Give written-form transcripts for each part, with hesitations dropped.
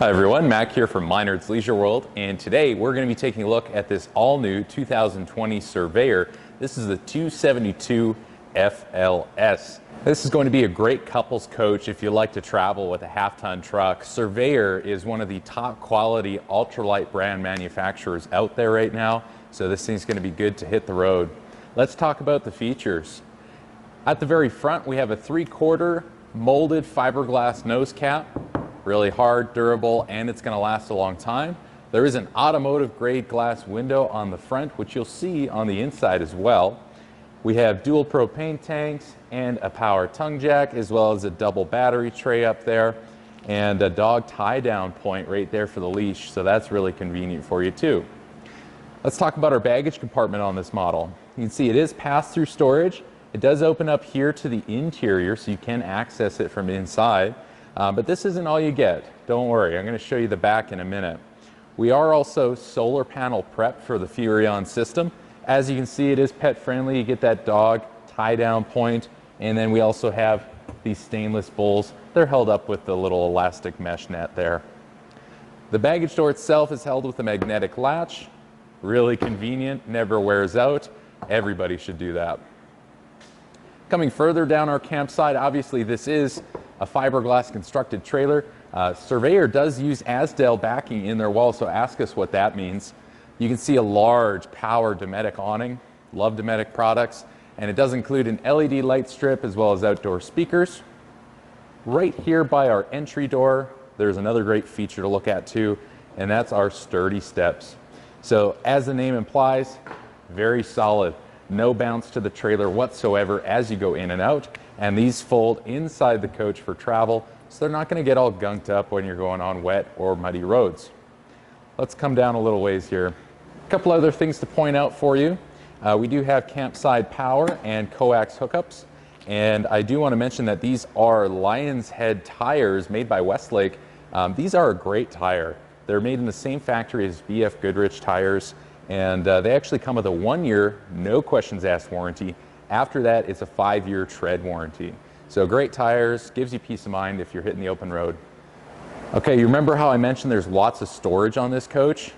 Hi everyone, Mac here from Minard's Leisure World, and today we're going to be taking a look at this all-new 2020 Surveyor. This is the 272 FLS. This is going to be a great couples coach if you like to travel with a half-ton truck. Surveyor is one of the top quality ultralight brand manufacturers out there right now, so this thing's going to be good to hit the road. Let's talk about the features. At the very front we have a 3/4 molded fiberglass nose cap. Really hard, durable, and it's going to last a long time. There is an automotive grade glass window on the front, which you'll see on the inside as well. We have dual propane tanks and a power tongue jack, as well as a double battery tray up there, and a dog tie down point right there for the leash, so that's really convenient for you too. Let's talk about our baggage compartment on this model. You can see it is pass-through storage. It does open up here to the interior, so you can access it from inside. But this isn't all you get. Don't worry, I'm going to show you the back in a minute. We are also solar panel prep for the Furrion system. As you can see, it is pet friendly. You get that dog tie down point, and then we also have these stainless bowls. They're held up with the little elastic mesh net there. The baggage door itself is held with a magnetic latch. Really convenient, never wears out. Everybody should do that. Coming further down our campsite, obviously this is a fiberglass constructed trailer. Surveyor does use Asdel backing in their wall, so ask us what that means. You can see a large power Dometic awning. Love Dometic products. And it does include an LED light strip as well as outdoor speakers. Right here by our entry door, there's another great feature to look at too, and that's our sturdy steps. So as the name implies, very solid. No bounce to the trailer whatsoever as you go in and out. And these fold inside the coach for travel, so they're not going to get all gunked up when you're going on wet or muddy roads. Let's come down a little ways here. A couple other things to point out for you. We do have campside power and coax hookups. And I do want to mention that these are Lion's Head tires made by Westlake. These are a great tire. They're made in the same factory as BF Goodrich tires. And they actually come with a 1-year, no questions asked warranty. After that, it's a 5-year tread warranty. So great tires, gives you peace of mind if you're hitting the open road. Okay, you remember how I mentioned there's lots of storage on this coach?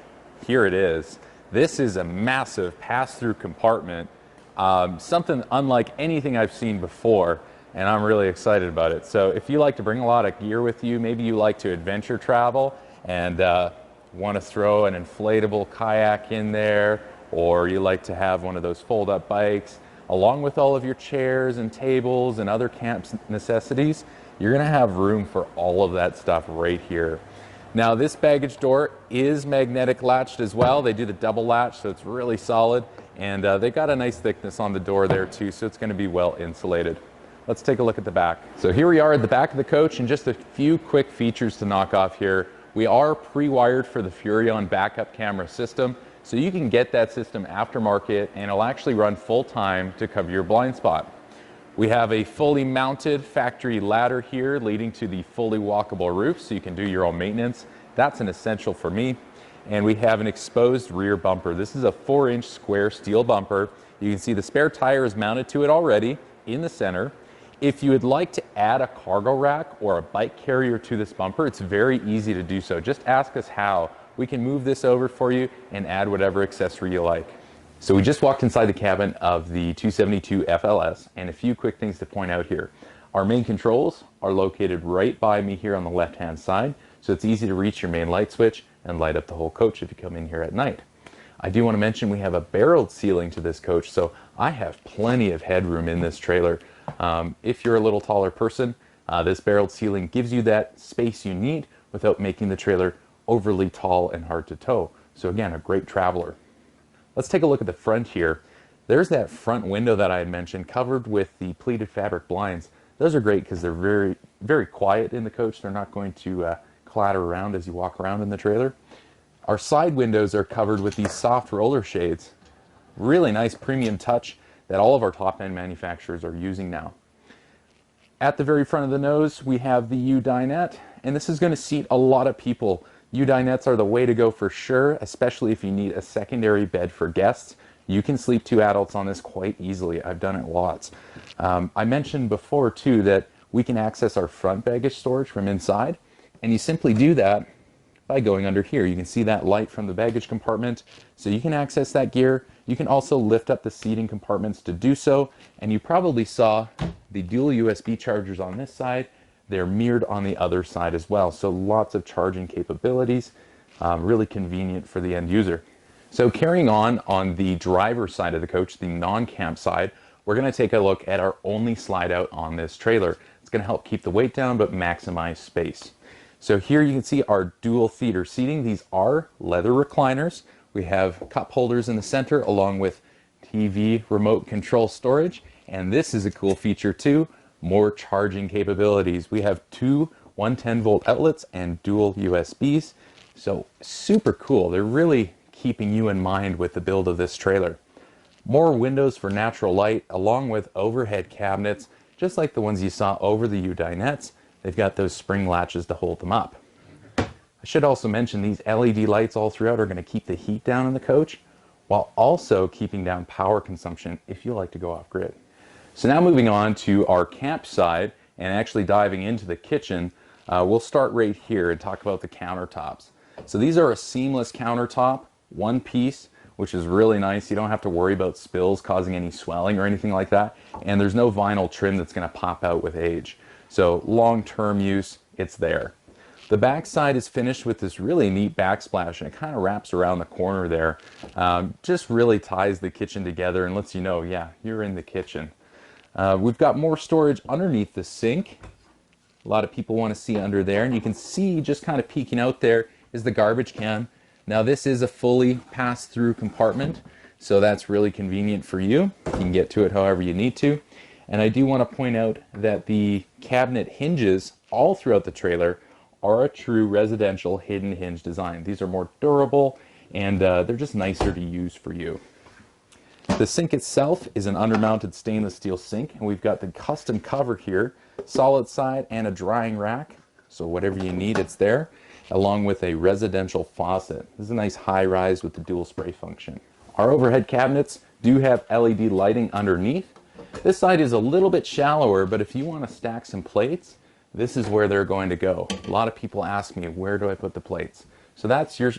Here it is. This is a massive pass-through compartment, something unlike anything I've seen before, and I'm really excited about it. So if you like to bring a lot of gear with you, maybe you like to adventure travel and want to throw an inflatable kayak in there, or you like to have one of those fold-up bikes, along with all of your chairs and tables and other camp necessities, you're going to have room for all of that stuff right here. Now this baggage door is magnetic latched as well. They do the double latch, so it's really solid, and they got a nice thickness on the door there too, so it's going to be well insulated. Let's take a look at the back. So here we are at the back of the coach, and just a few quick features to knock off here. We are pre-wired for the Furrion backup camera system, so you can get that system aftermarket and it'll actually run full-time to cover your blind spot. We have a fully mounted factory ladder here leading to the fully walkable roof, so you can do your own maintenance. That's an essential for me. And we have an exposed rear bumper. This is a 4-inch square steel bumper. You can see the spare tire is mounted to it already in the center. If you would like to add a cargo rack or a bike carrier to this bumper, it's very easy to do so. Just ask us how. We can move this over for you and add whatever accessory you like. So we just walked inside the cabin of the 272 FLS, and a few quick things to point out here. Our main controls are located right by me here on the left-hand side, so it's easy to reach your main light switch and light up the whole coach if you come in here at night. I do want to mention we have a barreled ceiling to this coach, so I have plenty of headroom in this trailer. If you're a little taller person, this barreled ceiling gives you that space you need without making the trailer overly tall and hard to tow. So again, a great traveler. Let's take a look at the front here. There's that front window that I had mentioned covered with the pleated fabric blinds. Those are great because they're very, very quiet in the coach. They're not going to clatter around as you walk around in the trailer. Our side windows are covered with these soft roller shades. Really nice premium touch that all of our top-end manufacturers are using now. At the very front of the nose, we have the U-dinette, and this is going to seat a lot of people. U-dinettes are the way to go for sure, especially if you need a secondary bed for guests. You can sleep 2 adults on this quite easily. I've done it lots. I mentioned before too that we can access our front baggage storage from inside, and you simply do that by going under here. You can see that light from the baggage compartment, so you can access that gear. You can also lift up the seating compartments to do so, and you probably saw the dual USB chargers on this side. They're mirrored on the other side as well, so lots of charging capabilities, really convenient for the end user. So carrying on the driver's side of the coach, the non-camp side, we're going to take a look at our only slide out on this trailer. It's going to help keep the weight down but maximize space. So here you can see our dual theater seating. These are leather recliners. We have cup holders in the center along with TV remote control storage. And this is a cool feature too, more charging capabilities. We have two 110-volt outlets and dual USBs. So super cool. They're really keeping you in mind with the build of this trailer. More windows for natural light along with overhead cabinets, just like the ones you saw over the U-dinettes. They've got those spring latches to hold them up. I should also mention these LED lights all throughout are going to keep the heat down in the coach while also keeping down power consumption if you like to go off grid. So now moving on to our camp side and actually diving into the kitchen, we'll start right here and talk about the countertops. So these are a seamless countertop, one piece, which is really nice. You don't have to worry about spills causing any swelling or anything like that. And there's no vinyl trim that's going to pop out with age. So long-term use, it's there. The back side is finished with this really neat backsplash, and it kind of wraps around the corner there. Just really ties the kitchen together and lets you know, yeah, you're in the kitchen. We've got more storage underneath the sink. A lot of people want to see under there, and you can see just kind of peeking out there is the garbage can. Now this is a fully pass-through compartment, so that's really convenient for you. You can get to it however you need to. And I do want to point out that the cabinet hinges all throughout the trailer are a true residential hidden hinge design. These are more durable and they're just nicer to use for you. The sink itself is an undermounted stainless steel sink, and we've got the custom cover here, solid side and a drying rack. So whatever you need, it's there, along with a residential faucet. This is a nice high rise with the dual spray function. Our overhead cabinets do have LED lighting underneath. This side is a little bit shallower, but if you want to stack some plates, this is where they're going to go. A lot of people ask me, where do I put the plates? So that's your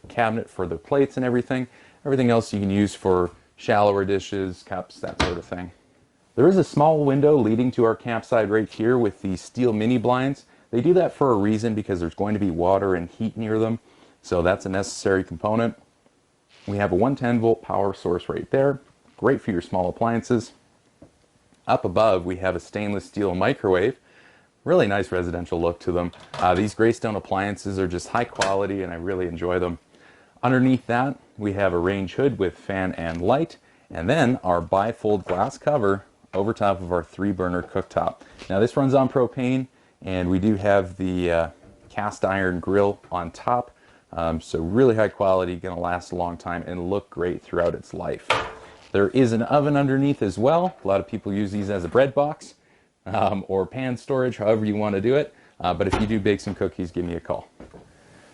cabinet for the plates and everything. Everything else you can use for shallower dishes, cups, that sort of thing. There is a small window leading to our campsite right here with the steel mini blinds. They do that for a reason because there's going to be water and heat near them. So that's a necessary component. We have a 110-volt power source right there. Great for your small appliances. Up above, we have a stainless steel microwave. Really nice residential look to them. These Greystone appliances are just high quality and I really enjoy them. Underneath that, we have a range hood with fan and light, and then our bifold glass cover over top of our 3-burner cooktop. Now this runs on propane, and we do have the cast iron grill on top, so really high quality, gonna last a long time and look great throughout its life. There is an oven underneath as well. A lot of people use these as a bread box or pan storage, however you want to do it, but if you do bake some cookies, give me a call.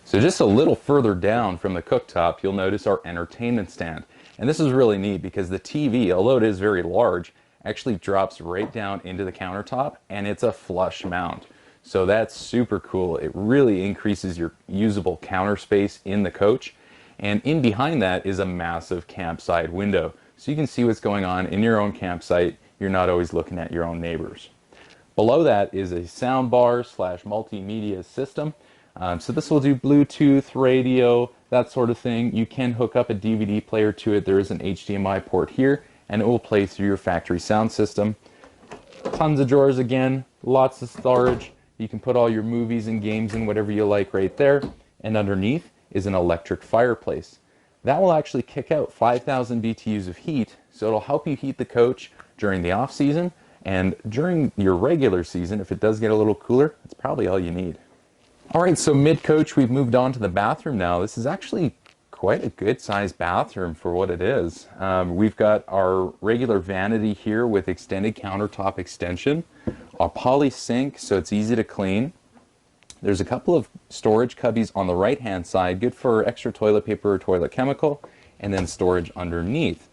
So just a little further down from the cooktop, you'll notice our entertainment stand. And this is really neat because the TV, although it is very large, actually drops right down into the countertop, and it's a flush mount. So that's super cool. It really increases your usable counter space in the coach. And in behind that is a massive campsite window. So you can see what's going on in your own campsite. You're not always looking at your own neighbors. Below that is a sound bar / multimedia system. So this will do Bluetooth, radio, that sort of thing. You can hook up a DVD player to it. There is an HDMI port here, and it will play through your factory sound system. Tons of drawers again, lots of storage. You can put all your movies and games and whatever you like right there. And underneath is an electric fireplace. That will actually kick out 5,000 BTUs of heat, so it'll help you heat the coach during the off season, and during your regular season, if it does get a little cooler, that's probably all you need. All right, so mid-coach, we've moved on to the bathroom now. This is actually quite a good-sized bathroom for what it is. We've got our regular vanity here with extended countertop extension, a poly sink, so it's easy to clean. There's a couple of storage cubbies on the right-hand side, good for extra toilet paper or toilet chemical, and then storage underneath.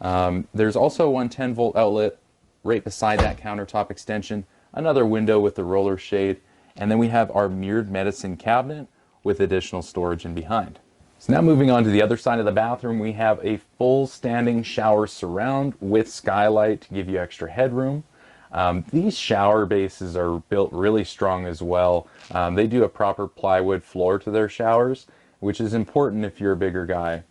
There's also a 110-volt outlet right beside that countertop extension, another window with the roller shade, and then we have our mirrored medicine cabinet with additional storage in behind. So now moving on to the other side of the bathroom, we have a full standing shower surround with skylight to give you extra headroom. These shower bases are built really strong as well. They do a proper plywood floor to their showers, which is important if you're a bigger guy.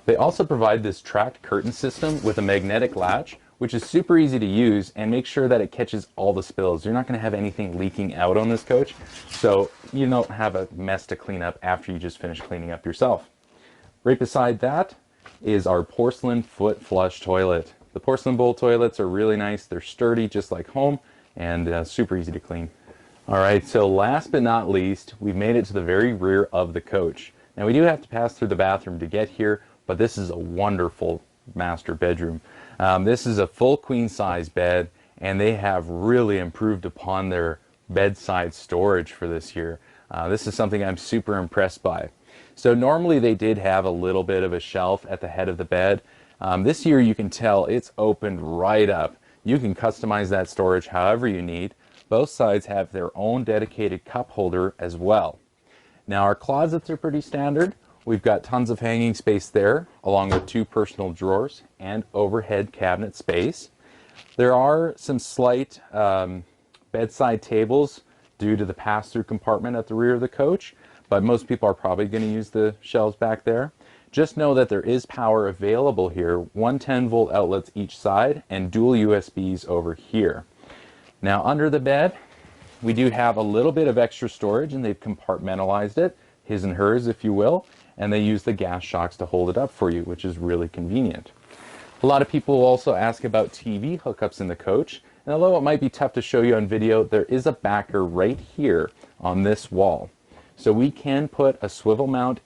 They also provide this tracked curtain system with a magnetic latch, which is super easy to use and make sure that it catches all the spills. You're not going to have anything leaking out on this coach, so you don't have a mess to clean up after you just finish cleaning up yourself. Right beside that is our porcelain foot flush toilet. The porcelain bowl toilets are really nice. They're sturdy just like home and super easy to clean. Alright, so last but not least, we've made it to the very rear of the coach. Now we do have to pass through the bathroom to get here, but this is a wonderful master bedroom. This is a full queen size bed, and they have really improved upon their bedside storage for this year. This is something I'm super impressed by. So normally they did have a little bit of a shelf at the head of the bed. This year you can tell it's opened right up. You can customize that storage however you need. Both sides have their own dedicated cup holder as well. Now our closets are pretty standard. We've got tons of hanging space there, along with 2 personal drawers and overhead cabinet space. There are some slight bedside tables due to the pass-through compartment at the rear of the coach, but most people are probably going to use the shelves back there. Just know that there is power available here, 110-volt outlets each side and dual USBs over here. Now under the bed, we do have a little bit of extra storage, and they've compartmentalized it, his and hers if you will, and they use the gas shocks to hold it up for you, which is really convenient. A lot of people will also ask about TV hookups in the coach, and although it might be tough to show you on video, there is a backer right here on this wall. So we can put a swivel mount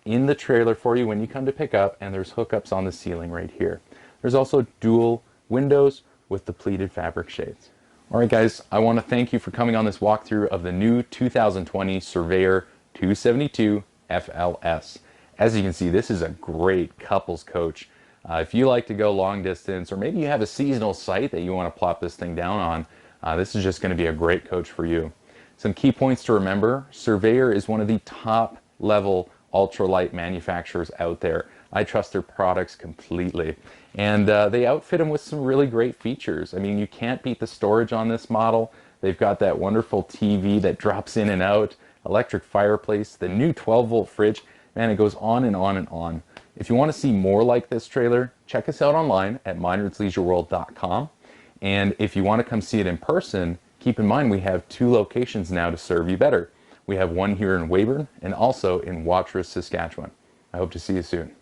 in the trailer for you when you come to pick up, and there's hookups on the ceiling right here. There's also dual windows with the pleated fabric shades. Alright guys, I want to thank you for coming on this walkthrough of the new 2020 Surveyor 272 FLS. As you can see, this is a great couples coach. If you like to go long distance, or maybe you have a seasonal site that you want to plop this thing down on, this is just going to be a great coach for you. Some key points to remember: Surveyor is one of the top level ultralight manufacturers out there. I trust their products completely, and they outfit them with some really great features. I mean, you can't beat the storage on this model. They've got that wonderful TV that drops in and out, electric fireplace, the new 12-volt fridge. Man, it goes on and on and on. If you want to see more like this trailer, check us out online at minardsleisureworld.com. And if you want to come see it in person, keep in mind we have 2 locations now to serve you better. We have one here in Weyburn and also in Watrous, Saskatchewan. I hope to see you soon.